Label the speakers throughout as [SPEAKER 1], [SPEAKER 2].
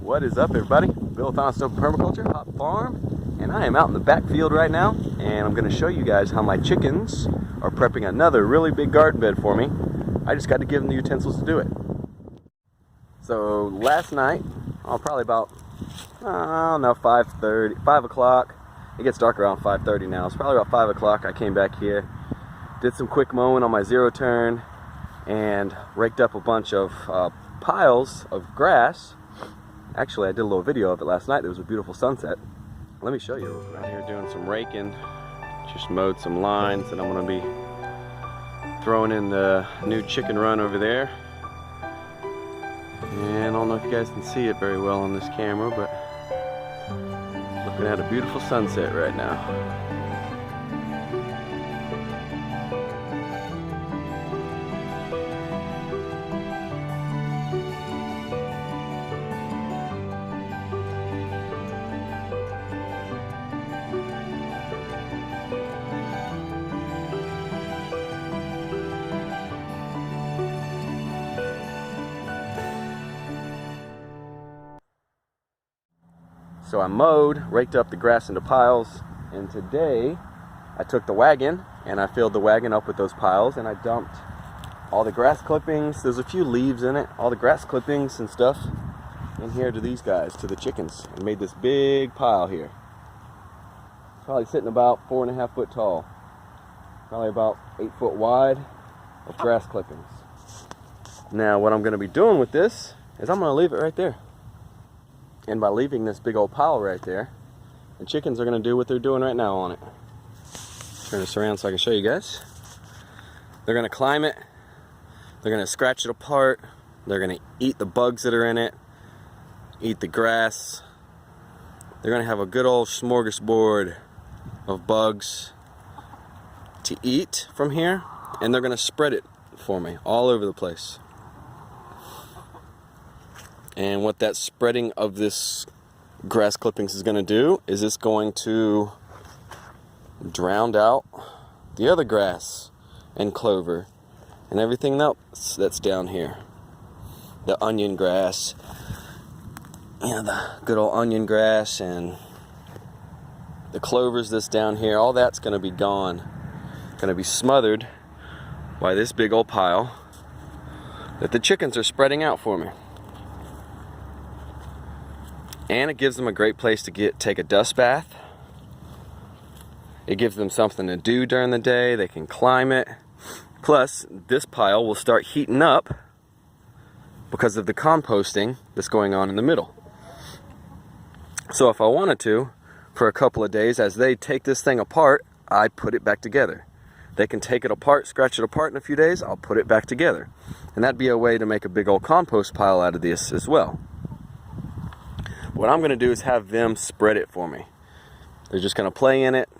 [SPEAKER 1] What is up, everybody? Bill with Permaculture, Hop Farm, and I am out in the backfield right now, and I'm going to show you guys how my chickens are prepping another really big garden bed for me. I just got to give them the utensils to do it. So last night, probably about, 5 o'clock. It gets dark around 5:30 now. It's probably about 5 o'clock. I came back here, did some quick mowing on my zero turn, and raked up a bunch of piles of grass. Actually, I did a little video of it last night. There was a beautiful sunset. Let me show you. Out here doing some raking. Just mowed some lines, and I'm going to be throwing in the new chicken run over there. And I don't know if you guys can see it very well on this camera, but looking at a beautiful sunset right now. So I mowed, raked up the grass into piles, and today I took the wagon and I filled the wagon up with those piles, and I dumped all the grass clippings. There's a few leaves in it, all the grass clippings and stuff in here to these guys, to the chickens, and made this big pile here. Probably sitting about 4.5 foot tall, probably about 8 foot wide of grass clippings. Now what I'm going to be doing with this is I'm going to leave it right there. And by leaving this big old pile right there, the chickens are going to do what they're doing right now on it. Turn this around so I can show you guys. They're going to climb it. They're going to scratch it apart. They're going to eat the bugs that are in it, eat the grass. They're going to have a good old smorgasbord of bugs to eat from here, and they're going to spread it for me all over the place. And what that spreading of this grass clippings is going to do is it's going to drown out the other grass and clover and everything else that's down here. The onion grass, the good old onion grass, and the clovers that's down here, all that's going to be gone. Going to be smothered by this big old pile that the chickens are spreading out for me. And it gives them a great place to take a dust bath. It gives them something to do during the day. They can climb it. Plus, this pile will start heating up because of the composting that's going on in the middle. So if I wanted to, for a couple of days, as they take this thing apart, I'd put it back together. They can take it apart, scratch it apart in a few days, I'll put it back together. And that'd be a way to make a big old compost pile out of this as well. What I'm going to do is have them spread it for me. They're just going to play in it,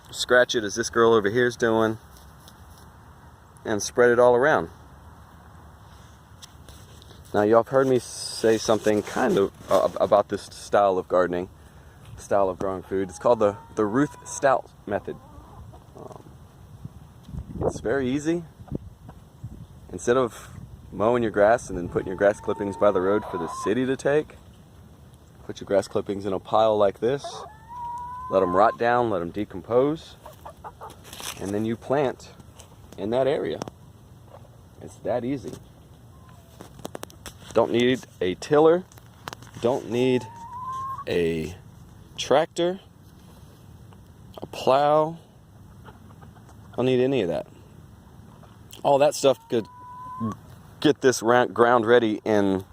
[SPEAKER 1] scratch it as this girl over here is doing, and spread it all around. Now, y'all have heard me say something kind of about this style of gardening, style of growing food. It's called the Ruth Stout method. It's very easy. Instead of mowing your grass and then putting your grass clippings by the road for the city to take, put your grass clippings in a pile like this, let them rot down, let them decompose, and then you plant in that area. It's that easy. Don't need a tiller, don't need a tractor, a plow, don't need any of that. All that stuff could get this ground ready in,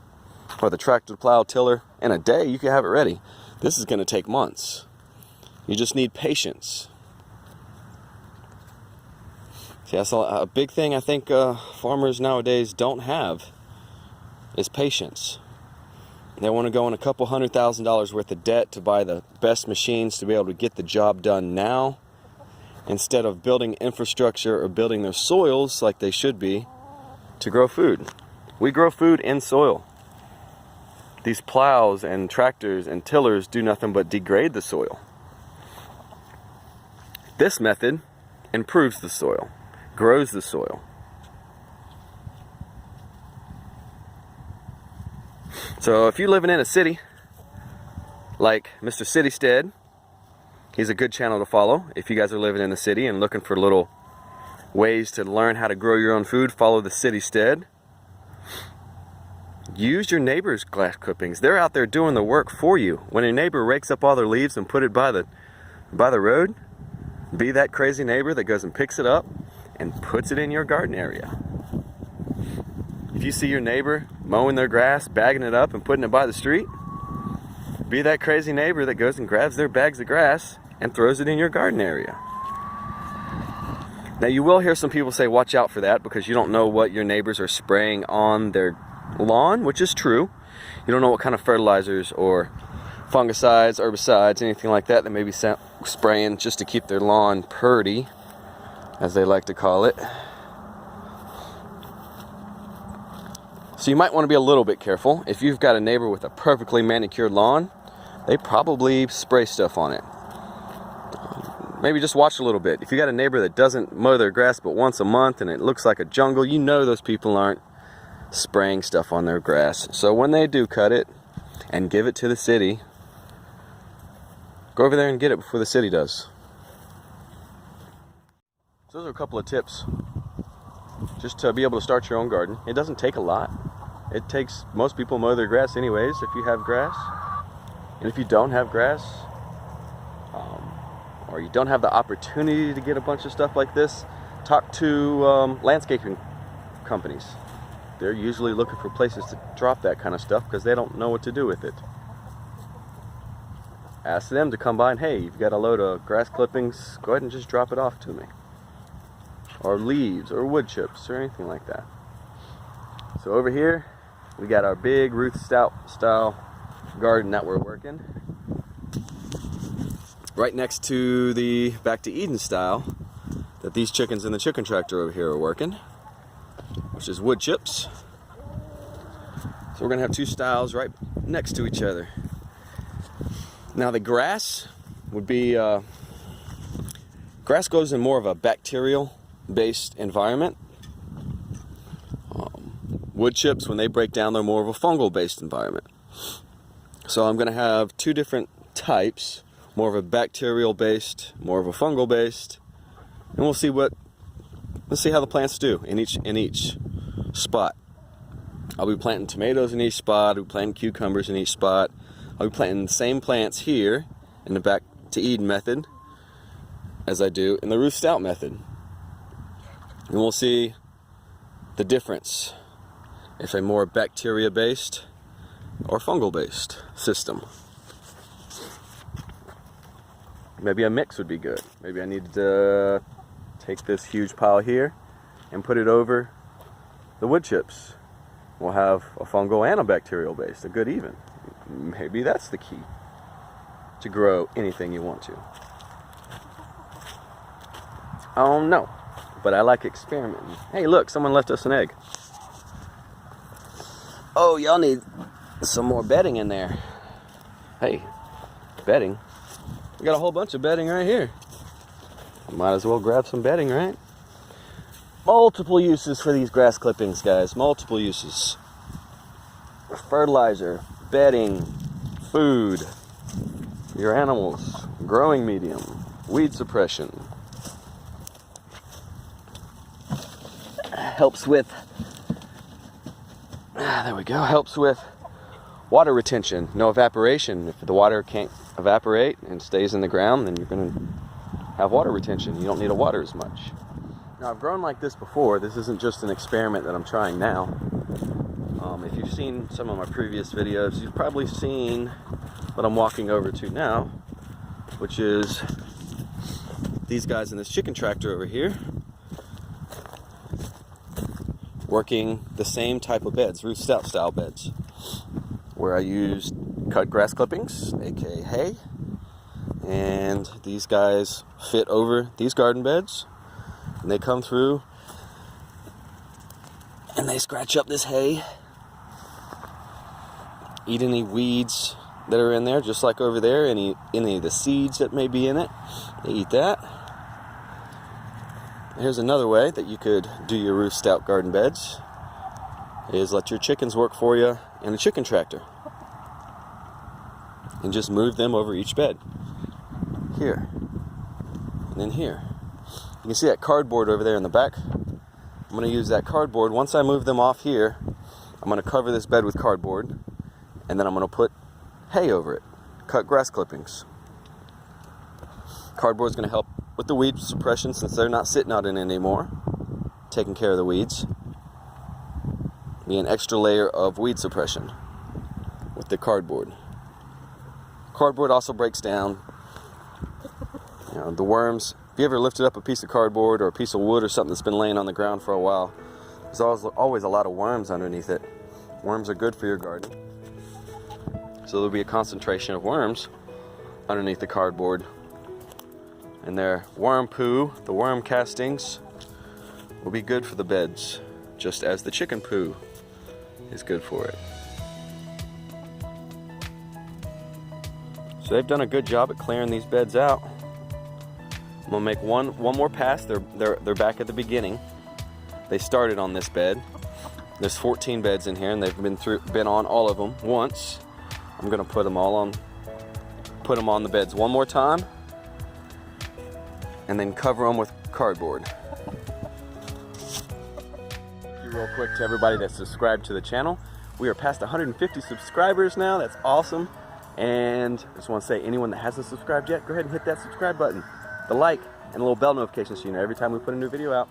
[SPEAKER 1] or the tractor, plow, tiller, in a day. You can have it ready. This is going to take months. You just need patience. See, that's a big thing I think farmers nowadays don't have is patience. They want to go in a couple $100,000 worth of debt to buy the best machines to be able to get the job done now, instead of building infrastructure or building their soils like they should be to grow food. We grow food in soil. These plows and tractors and tillers do nothing but degrade the soil. This method improves the soil, grows the soil. So if you're living in a city like Mr. Citystead. He's a good channel to follow. If you guys are living in the city and looking for little ways to learn how to grow your own food, follow the Citystead. Use your neighbor's grass clippings. They're out there doing the work for you. When a neighbor rakes up all their leaves and put it by the road, be that crazy neighbor that goes and picks it up and puts it in your garden area. If you see your neighbor mowing their grass, bagging it up and putting it by the street, be that crazy neighbor that goes and grabs their bags of grass and throws it in your garden area. Now you will hear some people say watch out for that because you don't know what your neighbors are spraying on their lawn, which is true. You don't know what kind of fertilizers or fungicides, herbicides, anything like that they may be spraying just to keep their lawn purty, as they like to call it. So you might want to be a little bit careful. If you've got a neighbor with a perfectly manicured lawn, they probably spray stuff on it. Maybe just watch a little bit. If you got a neighbor that doesn't mow their grass but once a month and it looks like a jungle, you know those people aren't spraying stuff on their grass. So when they do cut it and give it to the city, go over there and get it before the city does. So those are a couple of tips just to be able to start your own garden. It doesn't take a lot. It takes, most people mow their grass anyways if you have grass. And if you don't have grass, or you don't have the opportunity to get a bunch of stuff like this, talk to landscaping companies. They're usually looking for places to drop that kind of stuff because they don't know what to do with it. Ask them to come by and, hey, you've got a load of grass clippings, go ahead and just drop it off to me. Or leaves, or wood chips, or anything like that. So over here, we got our big Ruth Stout style garden that we're working. Right next to the Back to Eden style that these chickens in the chicken tractor over here are working, which is wood chips. So we're gonna have two styles right next to each other. Now the grass would be, grass goes in more of a bacterial based environment. Wood chips, when they break down, they're more of a fungal based environment. So I'm gonna have two different types, more of a bacterial based, more of a fungal based, and let's see how the plants do in each spot. I'll be planting tomatoes in each spot, I'll be planting cucumbers in each spot. I'll be planting the same plants here in the Back to Eden method as I do in the Ruth Stout method. And we'll see the difference if a more bacteria based or fungal based system. Maybe a mix would be good. Maybe I need to take this huge pile here and put it over the wood chips. We'll have a fungal and a bacterial base, a good even. Maybe that's the key to grow anything you want to. I don't know, but I like experimenting. Hey look, someone left us an egg. Oh, y'all need some more bedding in there. Hey, bedding? We got a whole bunch of bedding right here. Might as well grab some bedding, right? Multiple uses for these grass clippings, guys. Multiple uses. Fertilizer, bedding, food, your animals, growing medium, weed suppression. Helps with, there we go, helps with water retention, no evaporation. If the water can't evaporate and stays in the ground, then you're going to have water retention. You don't need to water as much. Now, I've grown like this before. This isn't just an experiment that I'm trying now. If you've seen some of my previous videos, you've probably seen what I'm walking over to now, which is these guys in this chicken tractor over here working the same type of beds, Ruth Stout style beds, where I used cut grass clippings, aka hay, and these guys fit over these garden beds, and they come through and they scratch up this hay, eat any weeds that are in there, just like over there, any of the seeds that may be in it, they eat that. Here's another way that you could do your Ruth Stout garden beds, is let your chickens work for you in a chicken tractor. and just move them over each bed. Here, and then here. You can see that cardboard over there in the back. I'm going to use that cardboard. Once I move them off here, I'm going to cover this bed with cardboard, and then I'm going to put hay over it, cut grass clippings. Cardboard is going to help with the weed suppression since they're not sitting out in it anymore, taking care of the weeds. Be an extra layer of weed suppression with the cardboard. Cardboard also breaks down, you know, the worms. If you ever lifted up a piece of cardboard or a piece of wood or something that's been laying on the ground for a while, there's always a lot of worms underneath it. Worms are good for your garden. So there'll be a concentration of worms underneath the cardboard. And their worm poo, the worm castings, will be good for the beds, just as the chicken poo is good for it. So they've done a good job at clearing these beds out. I'm gonna make one more pass. They're back at the beginning. They started on this bed. There's 14 beds in here, and they've been on all of them once. I'm gonna put them on the beds one more time, and then cover them with cardboard. Thank you real quick to everybody that's subscribed to the channel. We are past 150 subscribers now. That's awesome. And I just want to say, anyone that hasn't subscribed yet, go ahead and hit that subscribe button, the like, and a little bell notification so you know every time we put a new video out.